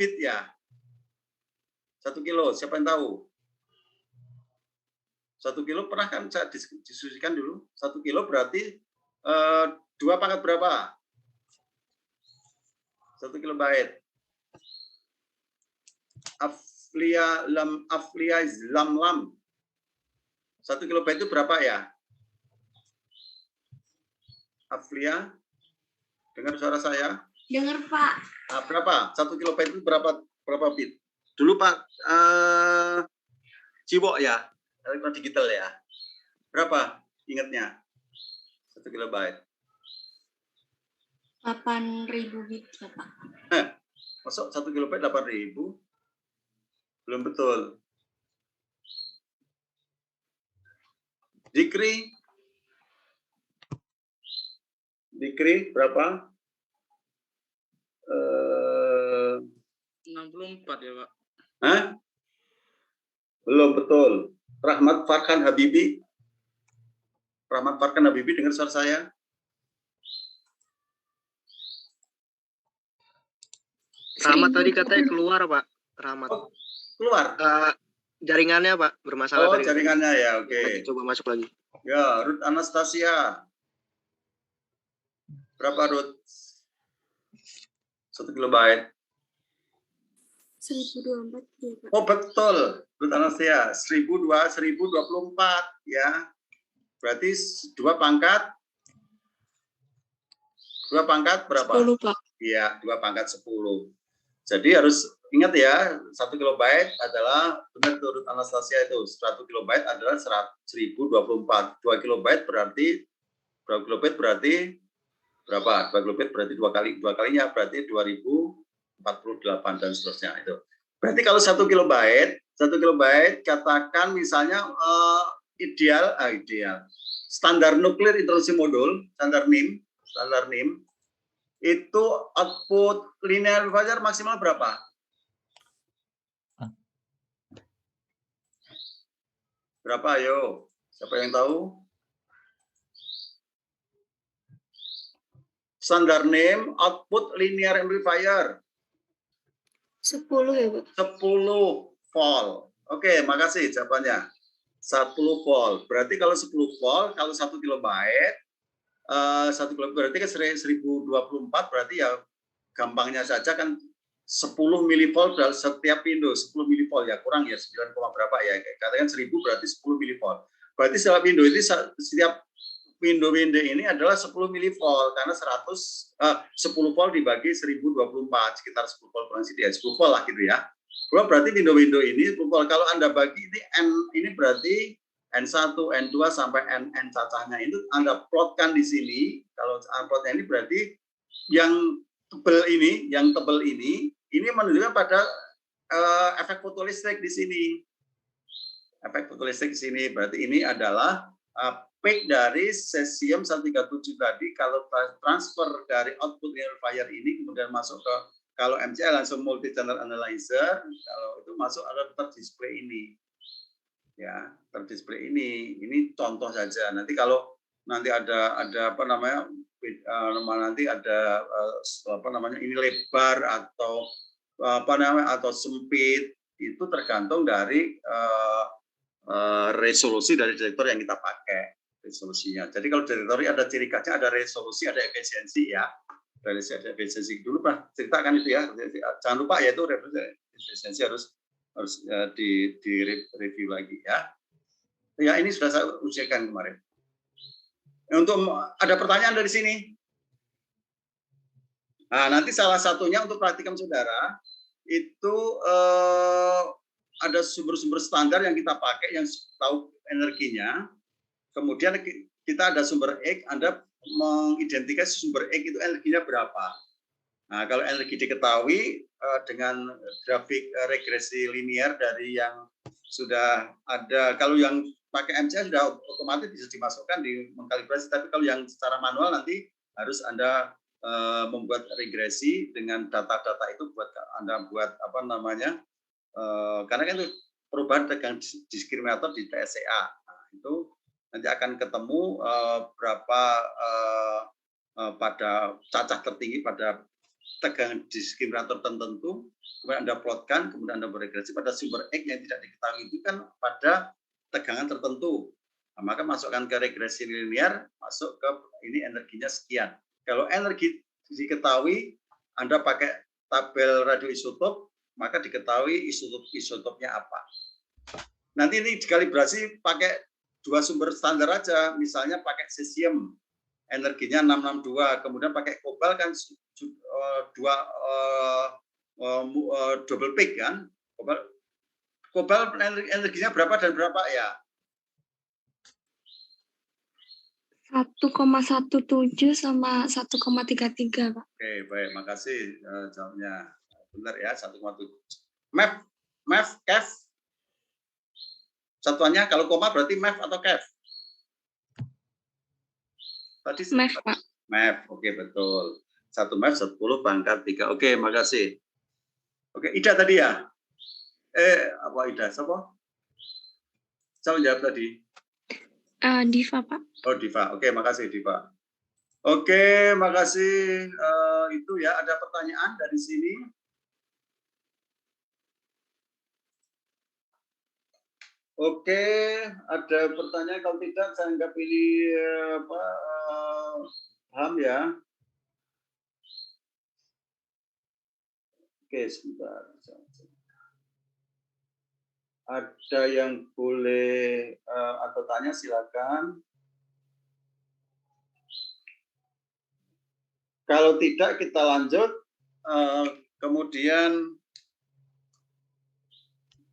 bit ya? 1 kilo, siapa yang tahu? 1 kilo pernah kan saya diskusikan dulu. 1 kilo berarti 2 pangkat berapa? 1 kilobyte. Aflia lam 1 kilobyte itu berapa ya? Aflia, dengar suara saya? Dengar, Pak. Nah, berapa? 1 kilobyte itu berapa bit? Dulu Pak Ciwok ya, elektron digital ya. Berapa ingatnya? 1 kilobyte. 8.000 bit, ya, Pak. Masuk 1 kilobyte 8.000? Belum betul. Dikri berapa? 64 ya, Pak. Hah? Belum betul. Rahmat Farkan Habibi dengar suara saya? Rahmat tadi katanya keluar, Pak. Rahmat. Oh, keluar? Jaringannya, Pak, bermasalah. Oh, tadi. jaringannya ya, oke. Nanti coba masuk lagi. Ya, Ruth Anastasia. Berapa, Ruth? 1 kilobyte. 1024 ya, Pak. Oh betul, Ruth Anastasia, 1024 ya. Berarti 2 pangkat berapa? 10, Pak. Iya, 2 pangkat 10. Jadi harus ingat ya, 1 kilobyte adalah, benar turut Anastasia itu, 1 kilobyte adalah 1024. 2 kilobyte berarti, berapa kilobyte berarti berapa? 2 kilobyte berarti 2 kalinya berarti 2048 dan seterusnya itu. Berarti kalau 1 kilobyte katakan misalnya ideal, standar nuklir interaksi modul, standar NIM itu output linear amplifier maksimal berapa? Berapa ayo? Siapa yang tahu? Standar NIM output linear amplifier 10 ya, Pak. 10 volt. Oke, makasih jawabannya. 10 volt. Berarti kalau 10 volt, kalau 1 kilobyte, 1 kilobyte berarti kan 1024, berarti ya gampangnya saja kan 10 milivolt dalam setiap window, 10 milivolt ya, kurang ya 9, berapa ya, katakan 1000 berarti 10 milivolt. Berarti setiap window ini, setiap window ini adalah 10 milivolt karena 10 volt dibagi 1024 sekitar 10 volt kurang sedikit, 10 volt lah gitu ya. Berarti window ini 10 volt. Kalau Anda bagi ini berarti N1, N2 sampai NN cacahnya itu Anda plotkan di sini. Kalau plotnya ini berarti yang tebal ini menunjukkan pada efek fotolistrik di sini. Efek fotolistrik di sini berarti ini adalah peak dari cesium 137 tadi. Kalau transfer dari output amplifier ini kemudian masuk ke, kalau MCL langsung multi channel analyzer, kalau itu masuk ada terdisplay ini. Ya, terdisplay ini contoh saja. Nanti kalau nanti ada apa namanya nanti ada ini lebar atau atau sempit, itu tergantung dari resolusi dari detektor yang kita pakai resolusinya. Jadi kalau detektor ada ciri khasnya, ada resolusi, ada efisiensi ya. Dari efisiensi dulu Pak, ceritakan itu ya. Jangan lupa ya, itu efisiensi harus di review lagi ya. Ya, ini sudah saya ujikan kemarin. Untuk ada pertanyaan dari sini. Nah, nanti salah satunya untuk praktikum saudara itu ada sumber-sumber standar yang kita pakai yang tahu energinya. Kemudian kita ada sumber X, Anda mengidentifikasi sumber X itu energinya berapa. Nah, kalau energi diketahui dengan grafik regresi linear dari yang sudah ada, kalau yang pakai MCA sudah otomatis bisa dimasukkan di mengkalibrasi, tapi kalau yang secara manual nanti harus Anda membuat regresi dengan data-data itu buat Anda buat apa namanya, karena kan itu perubahan tegangan diskriminator di TSCA. Nah, itu nanti akan ketemu berapa pada cacah tertinggi pada tegangan diskriminator tertentu, kemudian Anda plotkan, kemudian Anda beregresi pada sumber X yang tidak diketahui itu kan pada tegangan tertentu. Nah, maka masukkan ke regresi linear, masuk ke ini energinya sekian. Kalau energi diketahui, Anda pakai tabel radioisotop, maka diketahui isotopnya apa. Nanti ini dikalibrasi pakai 2 sumber standar aja, misalnya pakai cesium, energinya 662, kemudian pakai kobal kan double peak kan, kobal energinya berapa dan berapa ya? 1,17 sama 1,33, Pak. Oke, baik, makasih jawabnya. Benar ya, 1,7. MEF, KEF. Satuannya kalau koma berarti MEF atau KEF? Tadi MEF, Pak. MEF, oke betul. 1 MEF 10 pangkat 3. Oke, makasih. Oke, Ida tadi ya? Apa Ida? Siapa? Siapa jawab tadi? Diva, Pak. Oh, Diva. Oke, makasih Diva. Oke, makasih. Itu ya, ada pertanyaan dari sini? Oke, ada pertanyaan. Kalau tidak, saya nggak pilih paham ya. Oke, sebentar. Ada yang boleh atau tanya silakan. Kalau tidak kita lanjut. Kemudian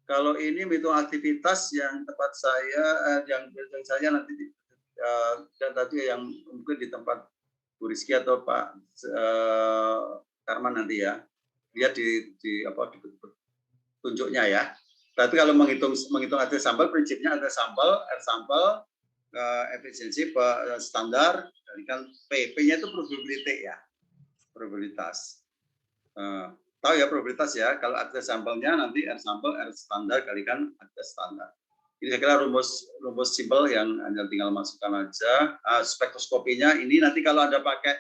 kalau ini menghitung aktivitas yang tempat saya, yang saya nanti dan tadi yang mungkin di tempat Bu Rizky atau Pak Karman nanti ya, lihat di tunjuknya ya. Tapi kalau menghitung ada sampel, prinsipnya ada sampel, R sampel, efisiensi standar, dan kan P-nya itu probability ya, probabilitas. Tahu ya probabilitas ya, kalau ada sampelnya nanti R sampel, R standar kalikan ada standar. Ini saya kira rumus simpel yang hanya tinggal masukkan aja. Spektroskopinya ini nanti kalau Anda pakai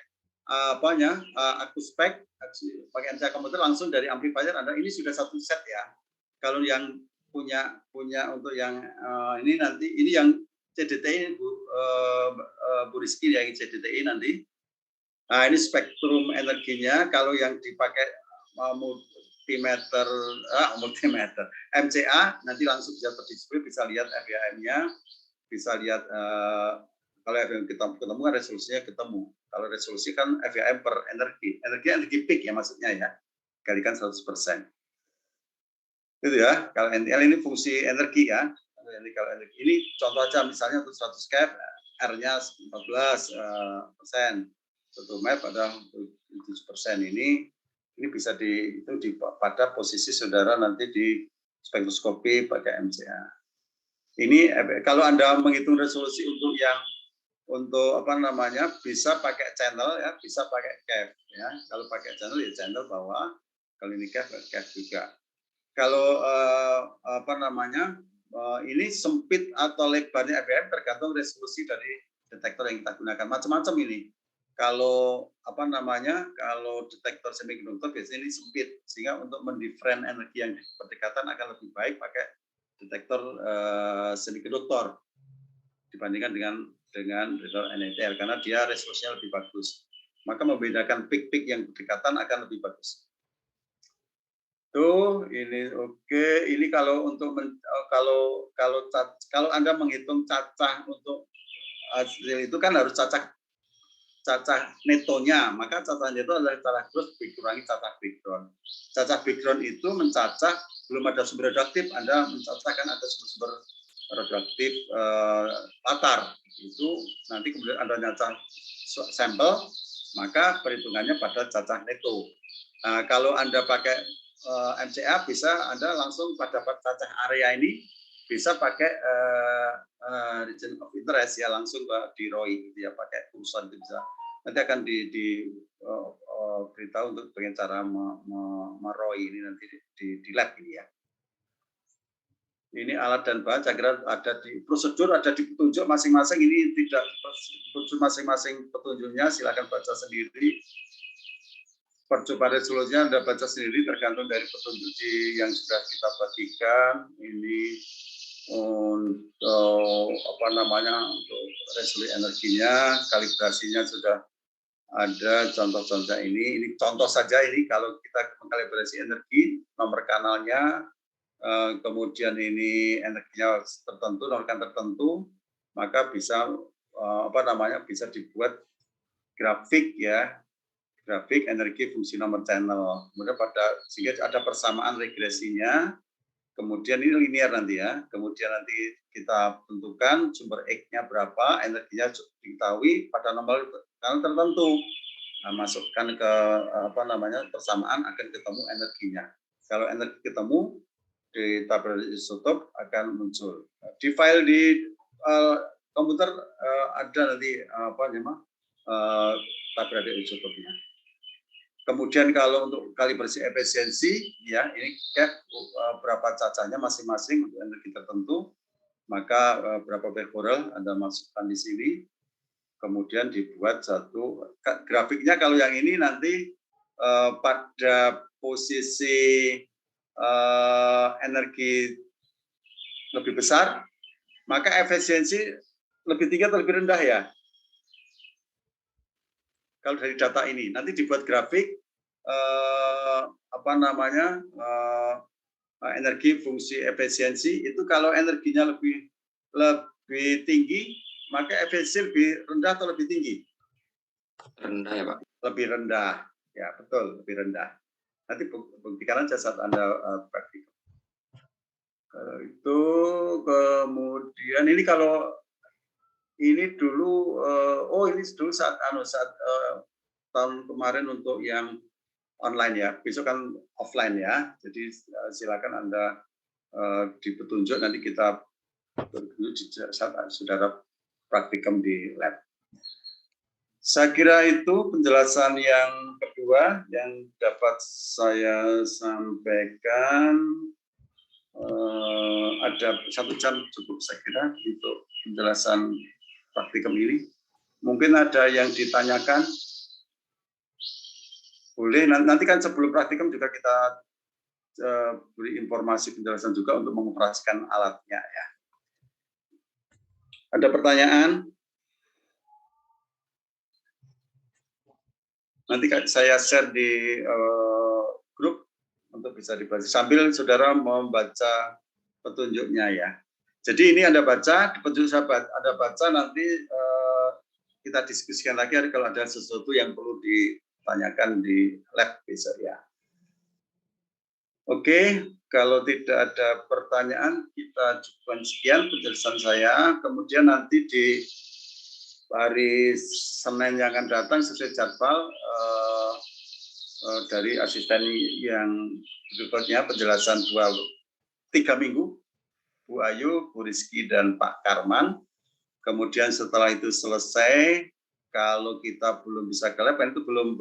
akuspek, pakai NCA komputer langsung dari amplifier Anda, ini sudah satu set ya. Kalau yang punya untuk yang ini nanti, ini yang CDTI Bu Rizky yang CDTI nanti. Nah ini spektrum energinya, kalau yang dipakai multimeter MCA nanti langsung bisa terdisplay, bisa lihat FYM-nya, bisa lihat kalau FYM ketemu kan resolusinya ketemu. Kalau resolusi kan FYM per energi peak ya maksudnya ya, kalikan 100%. Itu ya, kalau NTL ini fungsi energi ya. Kalau energi ini contoh aja misalnya untuk 100 keV R-nya 14%. Satu map ada 7% ini bisa pada posisi saudara nanti di spektroskopi pakai MCA. Ini kalau Anda menghitung resolusi untuk bisa pakai channel ya, bisa pakai kev ya. Kalau pakai channel ya channel bawah, kalau ini kev juga. Kalau ini sempit atau lebarnya FEM tergantung resolusi dari detektor yang kita gunakan. Macam-macam ini. Kalau kalau detektor semikonduktor biasanya ini sempit, sehingga untuk mendifferent energi yang berdekatan akan lebih baik pakai detektor semikonduktor dibandingkan dengan detektor NETR karena dia resolusinya lebih bagus. Maka membedakan peak-peak yang berdekatan akan lebih bagus. Tuh, ini oke. Ini kalau untuk kalau Anda menghitung cacah untuk hasil itu kan harus cacah netonya. Maka cacah neto adalah cacah gross dikurangi cacah background. Cacah background itu mencacah belum ada sumber radioaktif, Anda mencacahkan ada sumber radioaktif latar. Itu nanti kemudian Anda nyacah sampel, maka perhitungannya pada cacah neto. Nah, kalau Anda pakai MCA bisa Anda langsung pada cacah area ini bisa pakai region of interest ya, langsung di ROI ya, pakai urusan itu bisa. Nanti akan beritahu untuk bagaimana cara ROI ini nanti di lab ini ya. Ini alat dan bahan saya kira ada di prosedur, ada di petunjuk masing-masing. Ini tidak prosedur masing-masing petunjuknya, silakan baca sendiri. Percobaan resolusinya Anda baca sendiri tergantung dari petunjuk yang sudah kita bagikan. Ini untuk untuk resolusi energinya, kalibrasinya sudah ada contoh-contoh ini. Ini contoh saja ini kalau kita mengkalibrasi energi, nomor kanalnya, kemudian ini energinya tertentu, nomor kanal tertentu, maka bisa bisa dibuat grafik ya. Grafik energi fungsi nomor channel. Kemudian sehingga ada persamaan regresinya. Kemudian ini linear nanti ya. Kemudian nanti kita tentukan sumber X-nya berapa, energinya diketahui pada nomor channel tertentu. Nah, masukkan ke persamaan akan ketemu energinya. Kalau energi ketemu di tabel isotop akan muncul. Di file di komputer ada nanti tabel isotopnya. Kemudian kalau untuk kalibrasi efisiensi, ya ini berapa cacahnya masing-masing untuk energi tertentu, maka berapa Becquerel Anda masukkan di sini, kemudian dibuat satu grafiknya. Kalau yang ini nanti pada posisi energi lebih besar, maka efisiensi lebih tinggi atau lebih rendah ya. Kalau dari data ini, nanti dibuat grafik, energi fungsi efisiensi itu kalau energinya lebih tinggi, maka efisiensi lebih rendah atau lebih tinggi? Rendah ya Pak. Lebih rendah, ya betul, lebih rendah. Nanti buktikan aja saat Anda praktik. Itu kemudian ini kalau ini dulu, ini dulu saat tahun kemarin untuk yang online ya, besok kan offline ya. Jadi silakan Anda di petunjuk nanti kita saat saudara praktikum di lab. Saya kira itu penjelasan yang kedua yang dapat saya sampaikan. Ada 1 jam cukup saya kira untuk penjelasan praktikum ini. Mungkin ada yang ditanyakan. Boleh, nanti kan sebelum praktikum juga kita beri informasi penjelasan juga untuk mengoperasikan alatnya ya. Ada pertanyaan? Nanti saya share di grup untuk bisa dibaca sambil saudara membaca petunjuknya ya. Jadi ini Anda baca, di petunjuk sahabat Anda baca, nanti kita diskusikan lagi kalau ada sesuatu yang perlu ditanyakan di lab besok ya. Oke, kalau tidak ada pertanyaan, kita cukupkan sekian penjelasan saya. Kemudian nanti di hari Senin yang akan datang sesuai jadwal dari asisten yang berikutnya penjelasan 3 minggu, Bu Ayu, Bu Rizky, dan Pak Karman. Kemudian setelah itu selesai, kalau kita belum bisa ke lab, itu belum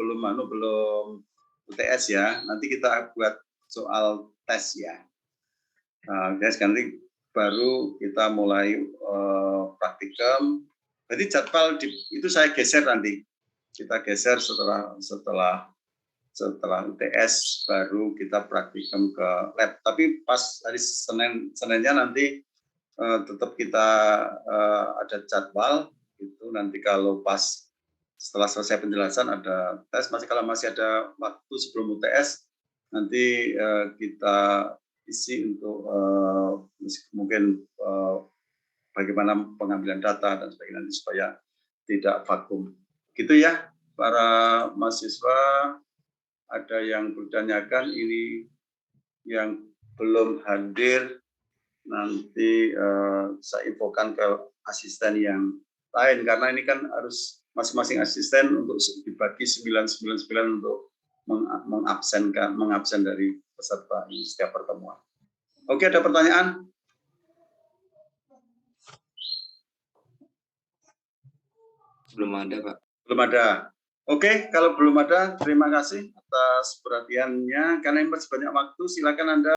UTS ya. Nanti kita buat soal tes ya. Guys, nanti baru kita mulai praktikum. Jadi jadwal itu saya geser nanti. Kita geser setelah UTS baru kita praktikum ke lab. Tapi pas hari Seninnya nanti tetap kita ada jadwal itu nanti kalau pas setelah selesai penjelasan ada tes. Kalau masih ada waktu sebelum UTS nanti kita isi untuk mungkin bagaimana pengambilan data dan sebagainya nanti supaya tidak vakum. Gitu ya para mahasiswa. Ada yang bertanyakan ini yang belum hadir nanti saya infokan ke asisten yang lain karena ini kan harus masing-masing asisten untuk dibagi 999 untuk mengabsen dari peserta ini setiap pertemuan. Oke, ada pertanyaan? Belum ada Pak. Belum ada. Oke, kalau belum ada, terima kasih atas perhatiannya. Karena masih banyak waktu, silakan Anda